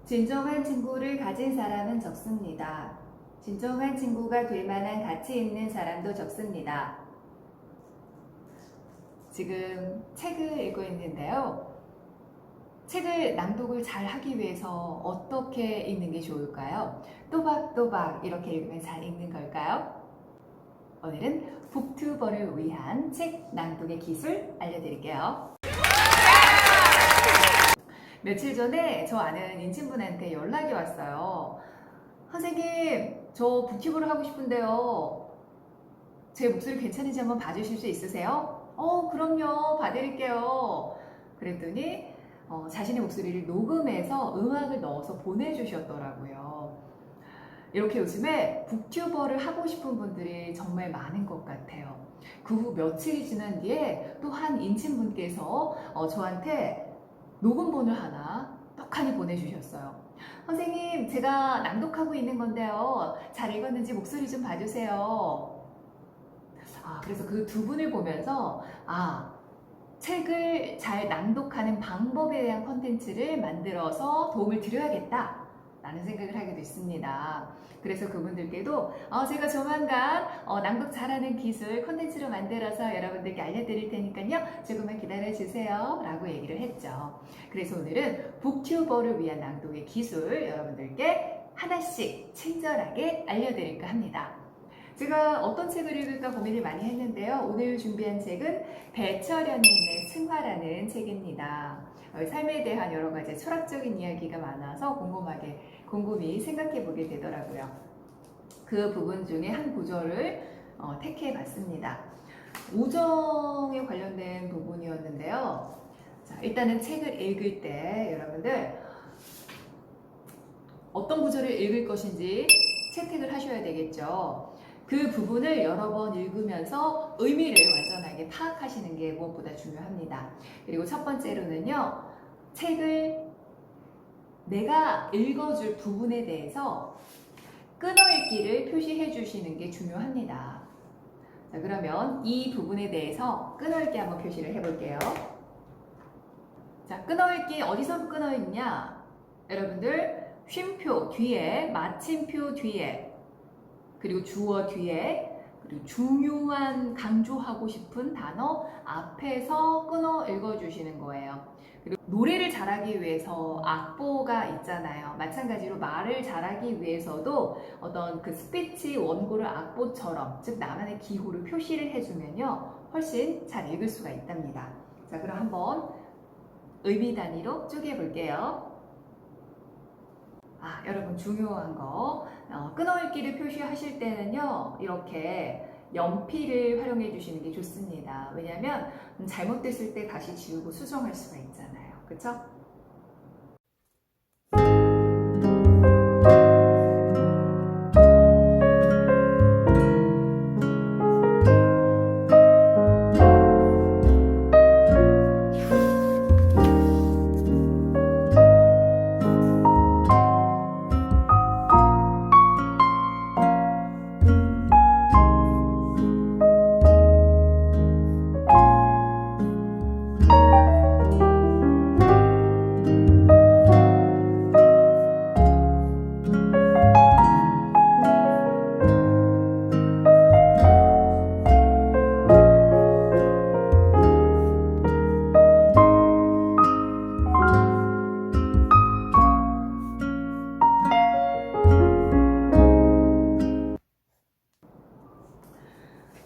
진정한 친구를 가진 사람은 적습니다. 진정한 친구가 될 만한 가치 있는 사람도 적습니다. 지금 책을 읽고 있는데요. 책을 낭독을 잘 하기 위해서 어떻게 읽는 게 좋을까요? 또박또박 이렇게 읽으면 잘 읽는 걸까요? 오늘은 북튜버를 위한 책 낭독의 기술 알려드릴게요. 며칠 전에 저 아는 인친분한테 연락이 왔어요. 선생님, 저 북튜브를 하고 싶은데요. 제 목소리 괜찮은지 한번 봐주실 수 있으세요? 그럼요. 봐드릴게요. 그랬더니 자신의 목소리를 녹음해서 음악을 넣어서 보내주셨더라고요. 이렇게 요즘에 북튜버를 하고 싶은 분들이 정말 많은 것 같아요. 그 후 며칠이 지난 뒤에 또 한 인친분께서 저한테 녹음본을 하나 떡하니 보내주셨어요. 선생님, 제가 낭독하고 있는 건데요. 잘 읽었는지 목소리 좀 봐주세요. 그래서 그 두 분을 보면서 책을 잘 낭독하는 방법에 대한 컨텐츠를 만들어서 도움을 드려야겠다 라는 생각을 하게 됐습니다. 그래서 그분들께도 제가 조만간 낭독 잘하는 기술 컨텐츠로 만들어서 여러분들께 알려드릴 테니까요. 조금만 기다려주세요 라고 얘기를 했죠. 그래서 오늘은 북튜버를 위한 낭독의 기술 여러분들께 하나씩 친절하게 알려드릴까 합니다. 제가 어떤 책을 읽을까 고민을 많이 했는데요. 오늘 준비한 책은 배철현님의 승화라는 책입니다. 삶에 대한 여러 가지 철학적인 이야기가 많아서 곰곰이 생각해 보게 되더라고요. 그 부분 중에 한 구절을 택해 봤습니다. 우정에 관련된 부분이었는데요. 자, 일단은 책을 읽을 때 여러분들 어떤 구절을 읽을 것인지 채택을 하셔야 되겠죠. 그 부분을 여러 번 읽으면서 의미를 완전하게 파악하시는 게 무엇보다 중요합니다. 그리고 첫 번째로는요, 책을 내가 읽어줄 부분에 대해서 끊어읽기를 표시해 주시는 게 중요합니다. 자, 그러면 이 부분에 대해서 끊어읽기 한번 표시를 해볼게요. 자, 끊어읽기 어디서 끊어읽냐? 여러분들 쉼표 뒤에, 마침표 뒤에, 그리고 주어 뒤에, 그리고 중요한 강조하고 싶은 단어 앞에서 끊어 읽어주시는 거예요. 그리고 노래를 잘하기 위해서 악보가 있잖아요. 마찬가지로 말을 잘하기 위해서도 어떤 그 스피치 원고를 악보처럼, 즉 나만의 기호를 표시를 해주면요 훨씬 잘 읽을 수가 있답니다. 자, 그럼 한번 의미 단위로 쪼개 볼게요. 여러분 중요한 거 끊어읽기를 표시하실 때는요 이렇게 연필을 활용해 주시는 게 좋습니다. 왜냐하면 잘못됐을 때 다시 지우고 수정할 수가 있잖아요. 그쵸?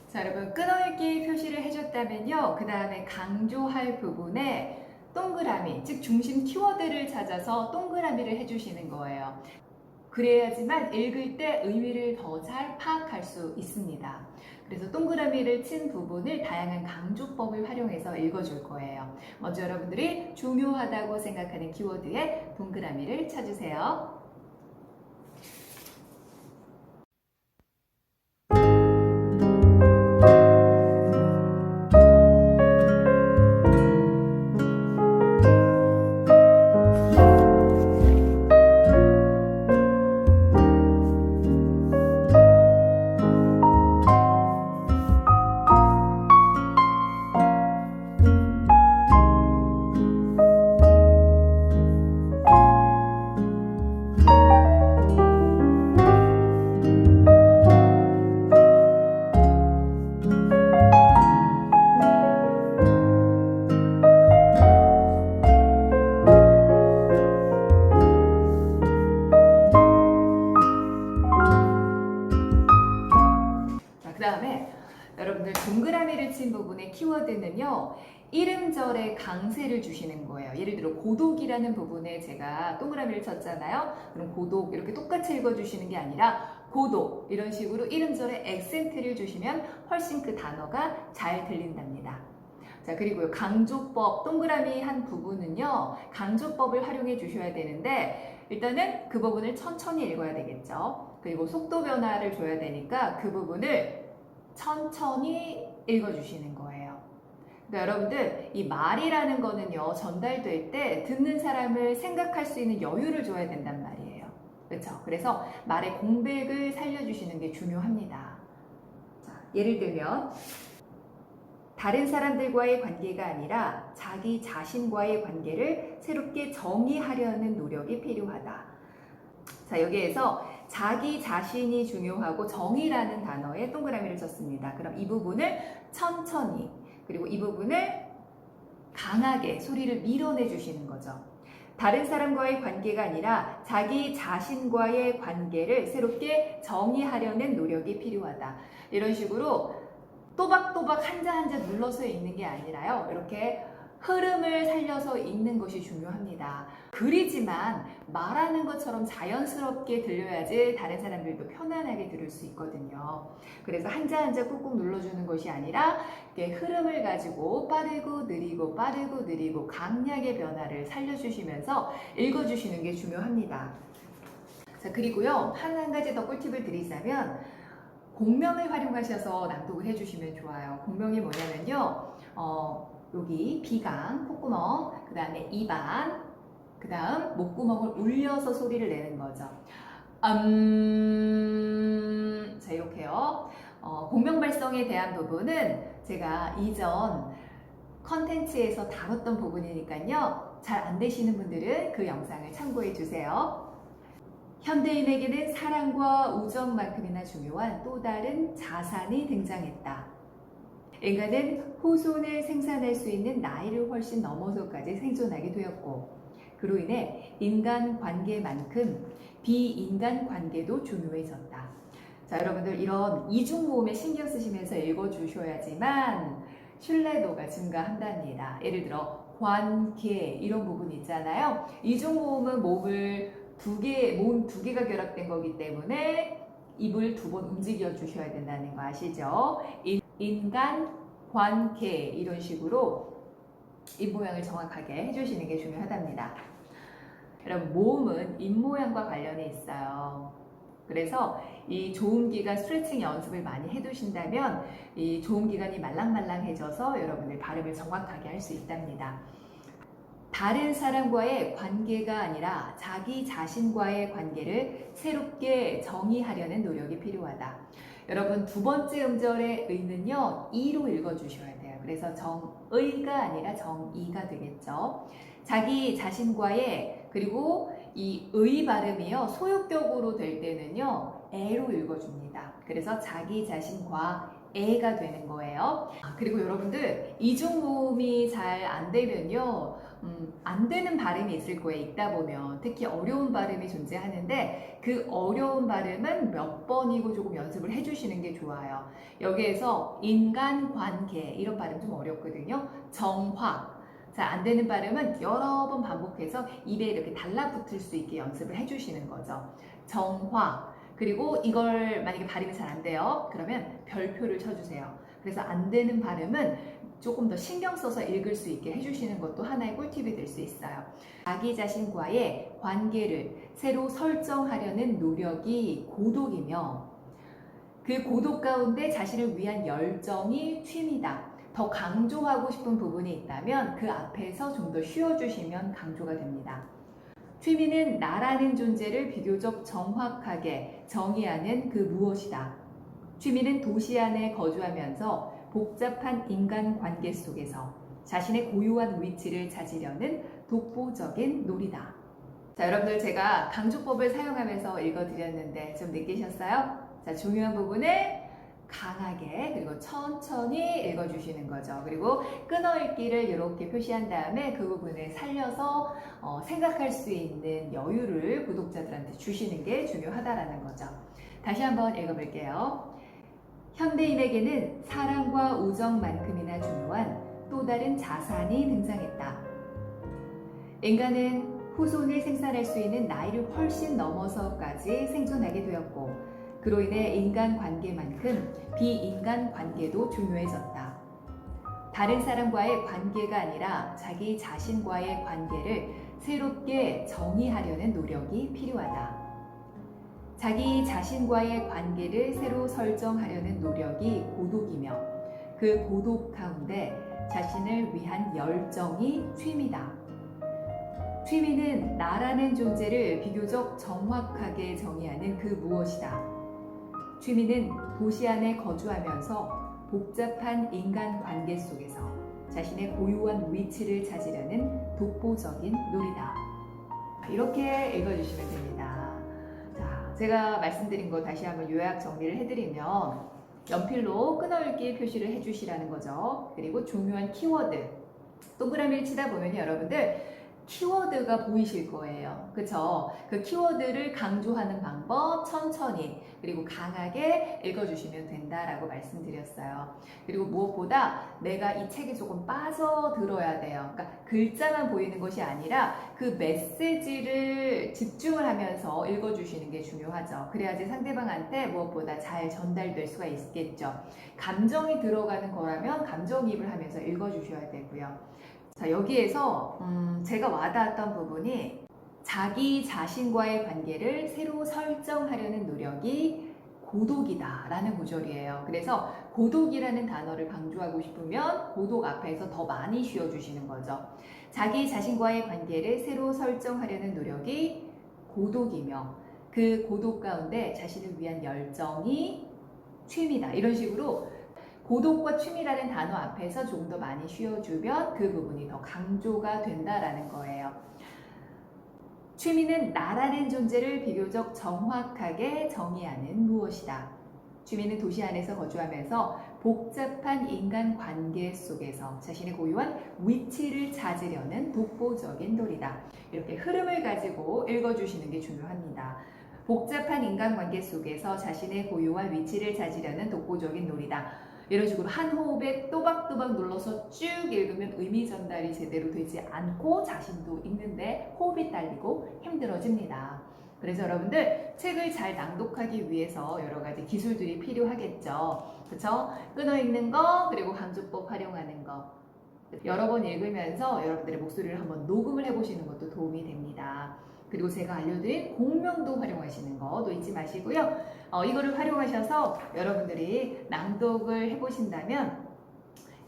자, 여러분 끊어읽기 표시를 해줬다면요 그 다음에 강조할 부분에 동그라미, 즉 중심 키워드를 찾아서 동그라미를 해주시는 거예요. 그래야지만 읽을 때 의미를 더 잘 파악할 수 있습니다. 그래서 동그라미를 친 부분을 다양한 강조법을 활용해서 읽어줄 거예요. 먼저 여러분들이 중요하다고 생각하는 키워드에 동그라미를 쳐주세요. 이름절에 강세를 주시는 거예요. 예를 들어 고독이라는 부분에 제가 동그라미를 쳤잖아요. 그럼 고독 이렇게 똑같이 읽어주시는 게 아니라 고독 이런 식으로 이름절에 액센트를 주시면 훨씬 그 단어가 잘 들린답니다. 자, 그리고요, 강조법 동그라미 한 부분은요, 강조법을 활용해 주셔야 되는데 일단은 그 부분을 천천히 읽어야 되겠죠. 그리고 속도 변화를 줘야 되니까 그 부분을 천천히 읽어주시는 거예요. 그러니까 여러분들 이 말이라는 거는요, 전달될 때 듣는 사람을 생각할 수 있는 여유를 줘야 된단 말이에요. 그렇죠? 그래서 말의 공백을 살려주시는 게 중요합니다. 자, 예를 들면 다른 사람들과의 관계가 아니라 자기 자신과의 관계를 새롭게 정의하려는 노력이 필요하다. 자, 여기에서 자기 자신이 중요하고 정의라는 단어에 동그라미를 쳤습니다. 그럼 이 부분을 천천히, 그리고 이 부분을 강하게 소리를 밀어내 주시는 거죠. 다른 사람과의 관계가 아니라 자기 자신과의 관계를 새롭게 정의하려는 노력이 필요하다. 이런 식으로 또박또박 한자 한자 눌러서 읽는 게 아니라요, 이렇게 흐름을 살려서 읽는 것이 중요합니다. 글이지만 말하는 것처럼 자연스럽게 들려야지 다른 사람들도 편안하게 들을 수 있거든요. 그래서 한자 한자 꾹꾹 눌러주는 것이 아니라 이렇게 흐름을 가지고 빠르고 느리고 빠르고 느리고 강약의 변화를 살려주시면서 읽어주시는 게 중요합니다. 자, 그리고요, 한 가지 더 꿀팁을 드리자면 공명을 활용하셔서 낭독을 해주시면 좋아요. 공명이 뭐냐면요, 여기 비강, 콧구멍, 그 다음에 입안, 그 다음 목구멍을 울려서 소리를 내는 거죠. 자, 이렇게요. 공명 발성에 대한 부분은 제가 이전 컨텐츠에서 다뤘던 부분이니까요. 잘 안 되시는 분들은 그 영상을 참고해 주세요. 현대인에게는 사랑과 우정만큼이나 중요한 또 다른 자산이 등장했다. 인간은 후손을 생산할 수 있는 나이를 훨씬 넘어서까지 생존하게 되었고, 그로 인해 인간관계만큼 비인간관계도 중요해졌다. 자, 여러분들 이런 이중모음에 신경 쓰시면서 읽어주셔야지만 신뢰도가 증가한답니다. 예를 들어 관계 이런 부분 있잖아요. 이중모음은 모음 두 개가 결합된 거기 때문에 입을 2번 움직여 주셔야 된다는 거 아시죠? 인간, 관계 이런 식으로 입 모양을 정확하게 해주시는 게 중요하답니다. 여러분, 모음은 입 모양과 관련이 있어요. 그래서 이 조음기간 스트레칭 연습을 많이 해두신다면 이 조음기간이 말랑말랑해져서 여러분들 발음을 정확하게 할 수 있답니다. 다른 사람과의 관계가 아니라 자기 자신과의 관계를 새롭게 정의하려는 노력이 필요하다. 여러분, 2번째 음절의 의는요, 이로 읽어주셔야 돼요. 그래서 정의가 아니라 정의가 되겠죠. 자기 자신과의, 그리고 이 의 발음이요, 소유격으로 될 때는요, 애로 읽어줍니다. 그래서 자기 자신과 애가 되는 거예요. 그리고 여러분들 이중모음이 잘 안 되면요, 안 되는 발음이 있을 거예요. 읽다 보면 특히 어려운 발음이 존재하는데 그 어려운 발음은 몇 번이고 조금 연습을 해주시는 게 좋아요. 여기에서 인간관계 이런 발음 좀 어렵거든요. 정화, 자, 안 되는 발음은 여러 번 반복해서 입에 이렇게 달라붙을 수 있게 연습을 해주시는 거죠. 정화, 그리고 이걸 만약에 발음이 잘 안 돼요. 그러면 별표를 쳐주세요. 그래서 안 되는 발음은 조금 더 신경 써서 읽을 수 있게 해주시는 것도 하나의 꿀팁이 될 수 있어요. 자기 자신과의 관계를 새로 설정하려는 노력이 고독이며 그 고독 가운데 자신을 위한 열정이 쉼이다. 더 강조하고 싶은 부분이 있다면 그 앞에서 좀 더 쉬어주시면 강조가 됩니다. 취미는 나라는 존재를 비교적 정확하게 정의하는 그 무엇이다. 취미는 도시 안에 거주하면서 복잡한 인간관계 속에서 자신의 고유한 위치를 찾으려는 독보적인 놀이다. 자, 여러분들 제가 강조법을 사용하면서 읽어드렸는데 좀 느끼셨어요? 자, 중요한 부분을 강하게 그리고 천천히 읽어주시는 거죠. 그리고 끊어읽기를 이렇게 표시한 다음에 그 부분을 살려서 생각할 수 있는 여유를 구독자들한테 주시는 게 중요하다라는 거죠. 다시 한번 읽어볼게요. 현대인에게는 사랑과 우정만큼이나 중요한 또 다른 자산이 등장했다. 인간은 후손을 생산할 수 있는 나이를 훨씬 넘어서까지 생존하게 되었고, 그로 인해 인간관계만큼 비인간관계도 중요해졌다. 다른 사람과의 관계가 아니라 자기 자신과의 관계를 새롭게 정의하려는 노력이 필요하다. 자기 자신과의 관계를 새로 설정하려는 노력이 고독이며, 그 고독 가운데 자신을 위한 열정이 취미다. 취미는 나라는 존재를 비교적 정확하게 정의하는 그 무엇이다. 취미는 도시 안에 거주하면서 복잡한 인간관계 속에서 자신의 고유한 위치를 찾으려는 독보적인 놀이다. 이렇게 읽어주시면 됩니다. 자, 제가 말씀드린 거 다시 한번 요약 정리를 해드리면, 연필로 끊어읽기 표시를 해주시라는 거죠. 그리고 중요한 키워드, 동그라미를 치다 보면 여러분들 키워드가 보이실 거예요. 그쵸? 그 키워드를 강조하는 방법 천천히 그리고 강하게 읽어주시면 된다라고 말씀드렸어요. 그리고 무엇보다 내가 이 책에 조금 빠져들어야 돼요. 그러니까 글자만 보이는 것이 아니라 그 메시지를 집중을 하면서 읽어주시는 게 중요하죠. 그래야지 상대방한테 무엇보다 잘 전달될 수가 있겠죠. 감정이 들어가는 거라면 감정이입을 하면서 읽어주셔야 되고요. 자, 여기에서 제가 와닿았던 부분이 자기 자신과의 관계를 새로 설정하려는 노력이 고독이다 라는 구절이에요. 그래서 고독이라는 단어를 강조하고 싶으면 고독 앞에서 더 많이 쉬어주시는 거죠. 자기 자신과의 관계를 새로 설정하려는 노력이 고독이며, 그 고독 가운데 자신을 위한 열정이 취미다. 이런 식으로 고독과 취미라는 단어 앞에서 조금 더 많이 쉬어주면 그 부분이 더 강조가 된다라는 거예요. 취미는 나라는 존재를 비교적 정확하게 정의하는 무엇이다. 취미는 도시 안에서 거주하면서 복잡한 인간관계 속에서 자신의 고유한 위치를 찾으려는 독보적인 놀이다. 이렇게 흐름을 가지고 읽어주시는 게 중요합니다. 복잡한 인간관계 속에서 자신의 고유한 위치를 찾으려는 독보적인 놀이다. 이런 식으로 한 호흡에 또박또박 눌러서 쭉 읽으면 의미 전달이 제대로 되지 않고 자신도 읽는데 호흡이 딸리고 힘들어집니다. 그래서 여러분들 책을 잘 낭독하기 위해서 여러 가지 기술들이 필요하겠죠. 그렇죠? 끊어 읽는 거, 그리고 강조법 활용하는 거. 여러 번 읽으면서 여러분들의 목소리를 한번 녹음을 해보시는 것도 도움이 됩니다. 그리고 제가 알려드린 공명도 활용하시는 거 놓치지 마시고요. 이거를 활용하셔서 여러분들이 낭독을 해보신다면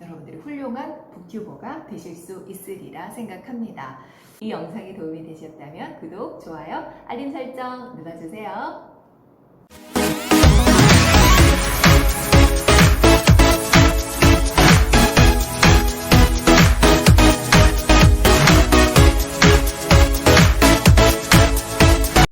여러분들이 훌륭한 북튜버가 되실 수 있으리라 생각합니다. 이 영상이 도움이 되셨다면 구독, 좋아요, 알림 설정 눌러주세요.